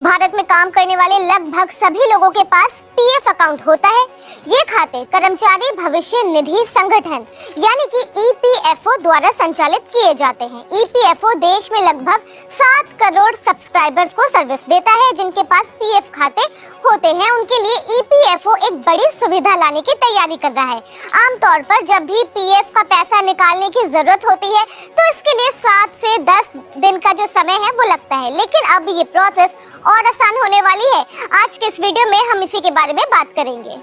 भारत में काम करने वाले लगभग सभी लोगों के पास पीएफ अकाउंट होता है। ये खाते कर्मचारी भविष्य निधि संगठन यानी कि ईपीएफओ द्वारा संचालित किए जाते हैं। ईपीएफओ देश में लगभग 7 करोड़ सब्सक्राइबर्स को सर्विस देता है। जिनके पास पीएफ खाते होते हैं उनके लिए ईपीएफओ एक बड़ी सुविधा लाने की तैयारी कर रहा है। आमतौर पर जब भी पीएफ का पैसा निकालने की जरूरत होती है तो इसके लिए 7 से 10 दिन का जो समय है वो लगता है, लेकिन अब ये प्रोसेस और आसान होने वाली है। आज के इस वीडियो में हम इसी के बारे में बात करेंगे।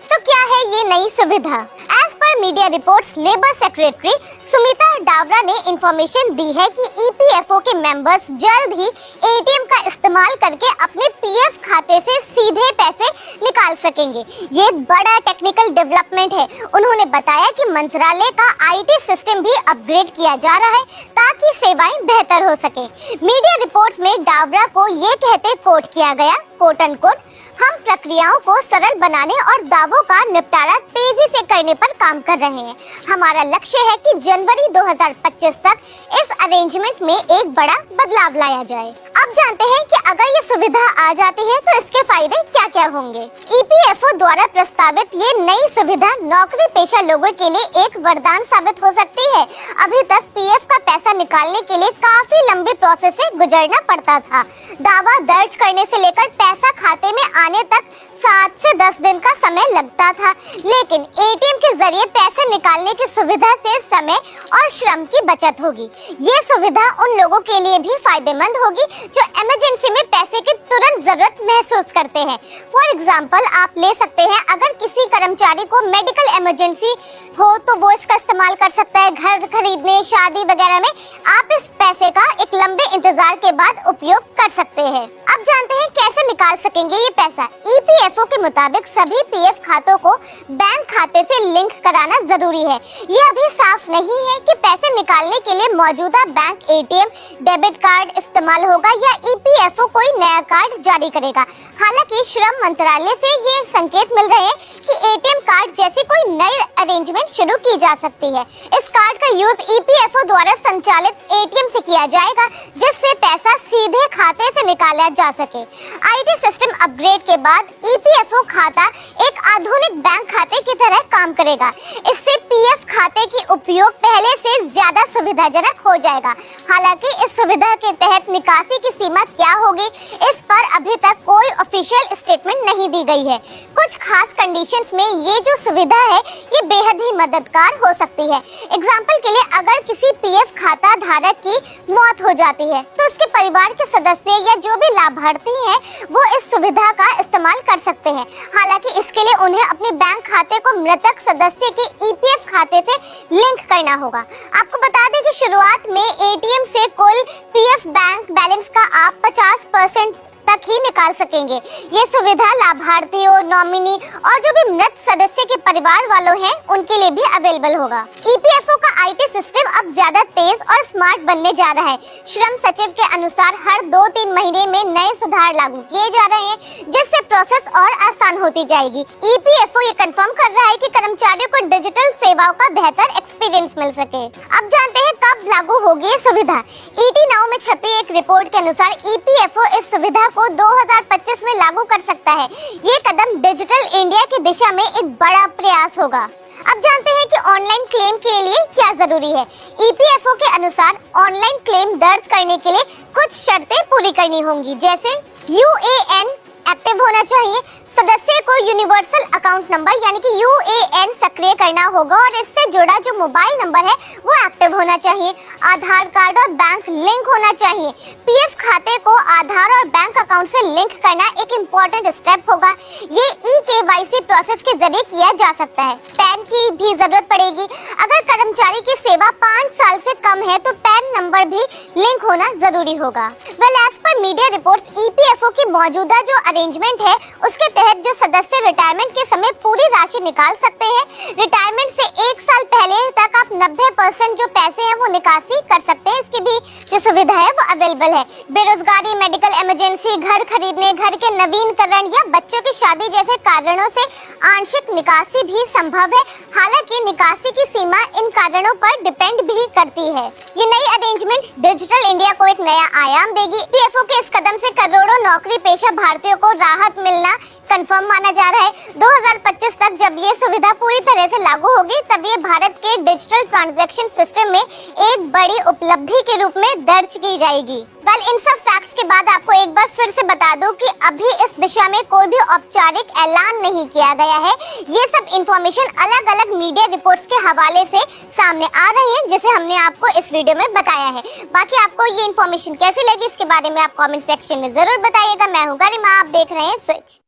तो क्या है ये नई सुविधा? As per media reports, labour secretary Sumita Dawra ने इंफॉर्मेशन दी है कि ईपीएफओ के मेंबर्स जल्द ही एटीएम का इस्तेमाल करके अपने पीएफ खाते से सीधे पैसे निकाल सकेंगे। ये बड़ा टेक्निकल डेवलपमेंट है। उन्होंने बताया कि मंत्रालय का आईटी सिस्टम भी अपग्रेड किया जा रहा है ताकि सेवाएं बेहतर हो सके। मीडिया रिपोर्ट्स में डावरा को ये कहते कोट किया गया, कोट अनकोट, हम प्रक्रियाओं को सरल बनाने और दावों का निपटारा तेजी से करने पर काम कर रहे हैं। हमारा लक्ष्य है कि जनवरी 2025 तक इस अरेंजमेंट में एक बड़ा बदलाव लाया जाए। अब जानते हैं कि अगर ये सुविधा आ जाती है तो इसके फायदे क्या-क्या होंगे। ईपीएफओ द्वारा प्रस्तावित ये नई सुविधा नौकरी पेशा लोगों के लिए एक वरदान साबित हो सकती है। अभी तक पीएफ का पैसा निकालने के लिए काफी लंबे प्रोसेस से गुजरना पड़ता था। दावा दर्ज करने से लेकर पैसा खाते में आने तक 7 से 10 दिन का समय लगता था, लेकिन एटीएम के जरिए पैसे निकालने की सुविधा से समय और श्रम की बचत होगी। ये सुविधा उन लोगों के लिए भी फायदेमंद होगी जो इमरजेंसी में पैसे की तुरंत जरूरत महसूस करते हैं। फॉर एग्जाम्पल आप ले सकते हैं, अगर किसी कर्मचारी को मेडिकल इमरजेंसी हो तो वो इसका इस्तेमाल कर सकता है। घर खरीदने, शादी वगैरह में आप इस पैसे का एक लंबे इंतजार के बाद उपयोग कर सकते हैं। अब जानते हैं कैसे निकाल सकेंगे ये पैसा। ईपीएफओ के मुताबिक सभी पीएफ खातों को बैंक खाते से लिंक कराना जरूरी है। ये अभी साफ नहीं है कि पैसे निकालने के लिए मौजूदा बैंक एटीएम, डेबिट कार्ड इस्तेमाल होगा या ईपीएफओ कोई नया कार्ड जारी करेगा। हालांकि श्रम मंत्रालय से ये संकेत मिल रहे हैं कि एटीएम कार्ड जैसी कोई नई अरेंजमेंट शुरू की जा सकती है। इस कार्ड का यूज ईपीएफओ द्वारा संचालित एटीएम से किया जाएगा, जिससे पैसा सीधे खाते से निकाला जा सके। आईटी सिस्टम अपग्रेड के बाद ईपीएफओ खाता एक आधुनिक बैंक खाते की तरह काम करेगा। इससे पीएफ खाते की उपयोग पहले से ज्यादा सुविधाजनक हो जाएगा। हालांकि इस सुविधा के तहत निकासी की सीमा क्या होगी, इस पर अभी तक कोई ऑफिशियल स्टेटमेंट नहीं दी गई है। कुछ खास कंडीशंस में ये जो सुविधा है ये बेहद ही मददगार हो सकती है। एग्जाम्पल के लिए अगर किसी पीएफ खाता धारक की मौत हो जाती है तो उसके परिवार के सदस्य या जो भी लाभार्थी हैं वो इस सुविधा का इस्तेमाल कर सकते हैं। हालांकि इसके लिए उन्हें अपने बैंक खाते को मृतक सदस्य के ईपीएफ खाते से लिंक करना होगा। आपको बता दें कि शुरुआत में एटीएम से कुल पीएफ बैंक बैलेंस का आप 50% तक ही निकाल सकेंगे। ये सुविधा लाभार्थियों, नॉमिनी और जो भी मृत सदस्य के परिवार वालों हैं उनके लिए भी अवेलेबल होगा। ईपीएफओ का आईटी सिस्टम अब ज्यादा तेज और स्मार्ट बनने जा रहा है। श्रम सचिव के अनुसार हर 2-3 महीने में नए सुधार लागू किए जा रहे हैं, जिससे प्रोसेस और आसान होती जाएगी। ईपीएफओ ये कंफर्म कर रहा है कि कर्मचारियों को डिजिटल सेवाओं का बेहतर एक्सपीरियंस मिल सके। अब जानते हैं कब लागू होगी ये सुविधा। ईटी नाउ में छपी एक रिपोर्ट के अनुसार ईपीएफओ इस सुविधा को 2025 में लागू कर सकता है। ये कदम डिजिटल इंडिया की दिशा में एक बड़ा प्रयास होगा। अब जानते हैं कि ऑनलाइन क्लेम के लिए क्या जरूरी है। ईपीएफओ के अनुसार ऑनलाइन क्लेम दर्ज करने के लिए कुछ शर्तें पूरी करनी होंगी, जैसे यूएएन एक्टिव होना चाहिए, सदस्य को यूनिवर्सल अकाउंट नंबर यानी कि यूएएन सक्रिय करना होगा और इससे जुड़ा जो मोबाइल नंबर है वो एक्टिव होना चाहिए, आधार कार्ड और बैंक लिंक होना चाहिए। पीएफ खाते को आधार और बैंक अकाउंट से लिंक करना एक इम्पोर्टेंट स्टेप होगा। ये ई-केवाईसी प्रोसेस के जरिए किया जा सकता है। पैन की भी जरूरत पड़ेगी। अगर कर्मचारी की सेवा 5 साल से कम है तो पैन नंबर भी लिंक होना जरूरी होगा। Well, as per media reports EPFO की मौजूदा जो अरेंजमेंट है उसके तहत जो सदस्य रिटायरमेंट के समय पूरी राशि निकाल सकते हैं। रिटायरमेंट से 1 साल पहले तक आप 90% जो पैसे हैं वो निकासी कर सकते हैं। इसकी भी जो सुविधा है वो अवेलेबल है। बेरोजगारी, मेडिकल इमरजेंसी, घर खरीदने, घर के नवीनकरण या बच्चों की शादी जैसे कारणों से आंशिक निकासी भी संभव है। हालांकि निकासी की सीमा इन कारणों पर डिपेंड भी करती है। ये नई अरेंजमेंट डिजिटल इंडिया को एक नया आयाम देगी। पीएफओ के इस कदम से करोड़ों नौकरी पेशा भारतीयों को राहत मिलना कंफर्म माना जा रहा है। 2025 तक जब ये सुविधा पूरी तरह से लागू होगी तब ये भारत के डिजिटल ट्रांजैक्शन सिस्टम में एक बड़ी उपलब्धि के रूप में दर्ज की जाएगी। इन सब फैक्ट्स के बाद आपको एक बार फिर से बता दूं कि अभी इस दिशा में कोई भी औपचारिक ऐलान नहीं किया गया है। ये सब इंफॉर्मेशन अलग अलग मीडिया रिपोर्ट्स के हवाले से सामने आ रही है, जिसे हमने आपको इस वीडियो में बताया है। बाकी आपको ये इंफॉर्मेशन कैसी लगी इसके बारे में आप कमेंट सेक्शन में जरूर बताइएगा। मैं हूं गरिमा, आप देख रहे हैं स्विच।